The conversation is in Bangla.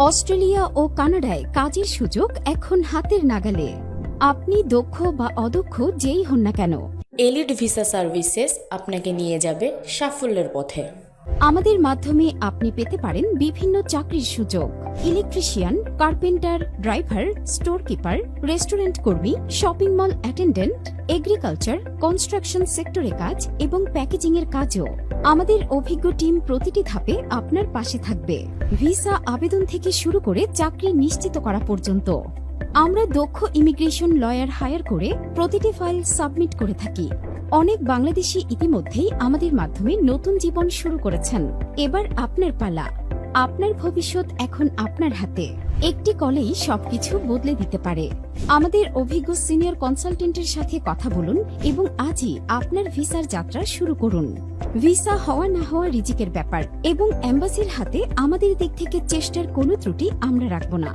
অস্ট্রেলিয়া ও কানাডায় কাজের সুযোগ এখন হাতের নাগালে। আপনি দক্ষ বা অদক্ষ যেই হন না কেন, এলিট ভিসা সার্ভিসেস আপনাকে নিয়ে যাবে সাফল্যের পথে। আমাদের মাধ্যমে আপনি পেতে পারেন বিভিন্ন চাকরির সুযোগ। Electrician, carpenter, driver, store keeper, restaurant কর্মী, shopping mall attendant, agriculture, construction সেক্টরে কাজ এবং প্যাকেজিং এর কাজও। আমাদের অভিজ্ঞ টিম প্রতিটি ধাপে আপনার পাশে থাকবে, ভিসা আবেদন থেকে শুরু করে চাকরি নিশ্চিত করা পর্যন্ত। আমরা দক্ষ ইমিগ্রেশন লয়ার হায়ার করে প্রতিটি ফাইল সাবমিট করে থাকি। অনেক বাংলাদেশি ইতিমধ্যেই আমাদের মাধ্যমে নতুন জীবন শুরু করেছেন। এবার আপনার পালা। আপনার ভবিষ্যৎ এখন আপনার হাতে। একটি কলেই সবকিছু বদলে দিতে পারে। আমাদের অভিজ্ঞ সিনিয়র কনসালটেন্টের সাথে কথা বলুন এবং আজই আপনার ভিসার যাত্রা শুরু করুন। ভিসা হওয়া না হওয়া রিজিকের ব্যাপার এবং এম্বাসির হাতে আমাদের দিক থেকে চেষ্টার কোনো ত্রুটি আমরা রাখব না।